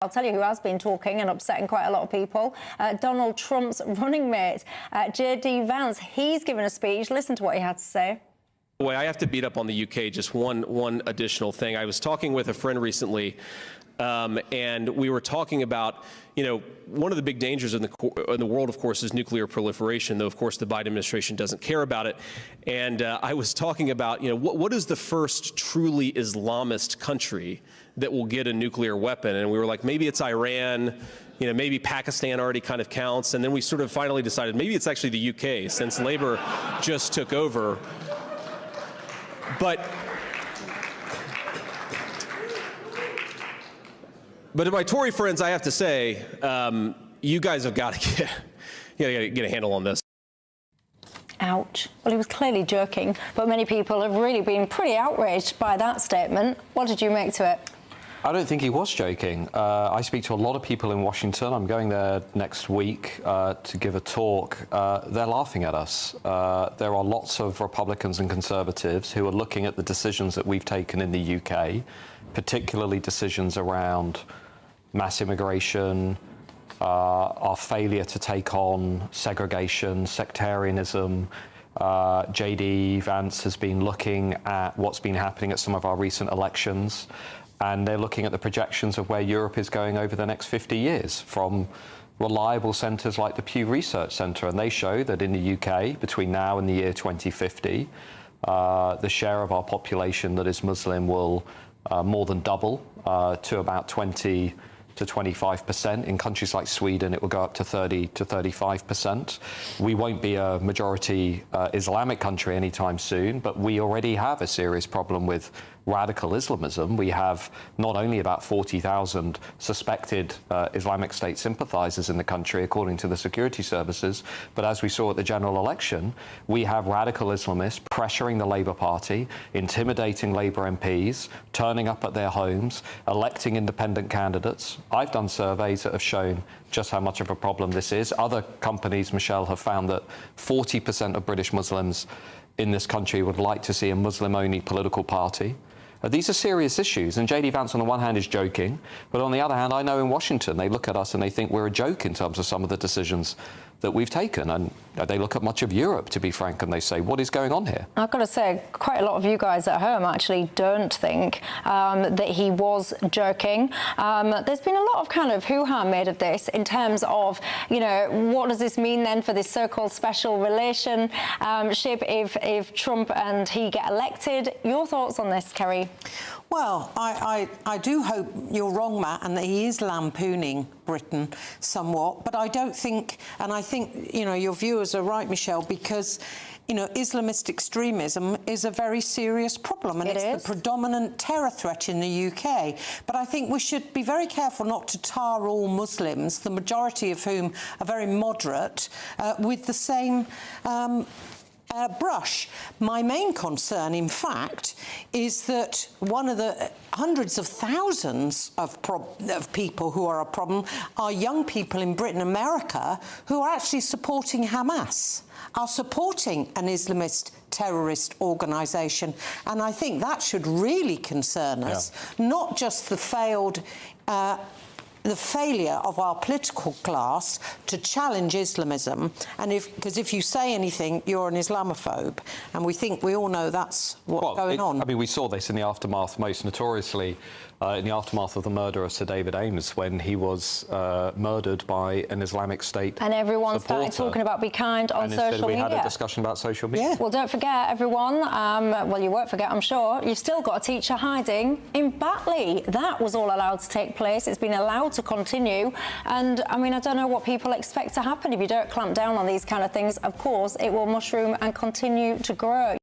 I'll tell you who has been talking and upsetting quite a lot of people. Donald Trump's running mate, J.D. Vance. He's given a speech. Listen to what he had to say. Boy, I have to beat up on the UK. Just one additional thing. I was talking with a friend recently, and we were talking about, one of the big dangers in the world, of course, is nuclear proliferation, though, of course, the Biden administration doesn't care about it. And I was talking about, what is the first truly Islamist country that will get a nuclear weapon? And we were like, maybe it's Iran. Maybe Pakistan already kind of counts. And then we sort of finally decided maybe it's actually the UK, since Labour just took over. But to my Tory friends, I have to say, you guys have got to get a handle on this. Ouch. Well, he was clearly joking, but many people have really been pretty outraged by that statement. What did you make to it? I don't think he was joking. I speak to a lot of people in Washington. I'm going there next week to give a talk. They're laughing at us. There are lots of Republicans and Conservatives who are looking at the decisions that we've taken in the UK, particularly decisions around mass immigration, our failure to take on segregation, sectarianism. J.D. Vance has been looking at what's been happening at some of our recent elections. And they're looking at the projections of where Europe is going over the next 50 years from reliable centres like the Pew Research Centre. And they show that in the UK, between now and the year 2050, the share of our population that is Muslim will more than double to about 20 to 25%. In countries like Sweden, it will go up to 30 to 35%. We won't be a majority Islamic country anytime soon, but we already have a serious problem with radical Islamism. We have not only about 40,000 suspected Islamic State sympathizers in the country, according to the security services, but as we saw at the general election, we have radical Islamists pressuring the Labour Party, intimidating Labour MPs, turning up at their homes, electing independent candidates. I've done surveys that have shown just how much of a problem this is. Other companies, Michelle, have found that 40% of British Muslims in this country would like to see a Muslim-only political party. These are serious issues, and J.D. Vance on the one hand is joking, but on the other hand, I know in Washington they look at us and they think we're a joke in terms of some of the decisions that we've taken, and they look at much of Europe, to be frank, and they say, what is going on here? I've got to say, quite a lot of you guys at home actually don't think that he was joking. There's been a lot of kind of hoo-ha made of this in terms of, what does this mean then for this so-called special relationship if Trump and he get elected? Your thoughts on this, Kerry? Well, I do hope you're wrong, Matt, and that he is lampooning Britain somewhat. But I don't think, and I think, your viewers are right, Michelle, because, Islamist extremism is a very serious problem, and it's the predominant terror threat in the UK. But I think we should be very careful not to tar all Muslims, the majority of whom are very moderate, with the same brush. My main concern, in fact, is that one of the hundreds of thousands of people who are a problem are young people in Britain and America who are actually supporting Hamas, are supporting an Islamist terrorist organisation. And I think that should really concern us, not just the failure of our political class to challenge Islamism, and because if you say anything, you're an Islamophobe, and we all know that's what's going on. I mean, we saw this in the aftermath, most notoriously, in the aftermath of the murder of Sir David Ames, when he was murdered by an Islamic State and everyone supporter. Started talking about be kind on social media. And instead we had a discussion about social media. Yeah. Well, don't forget, everyone, well, you won't forget, I'm sure, you've still got a teacher hiding in Batley. That was all allowed to take place. It's been allowed to continue. And, I mean, I don't know what people expect to happen if you don't clamp down on these kind of things. Of course, it will mushroom and continue to grow.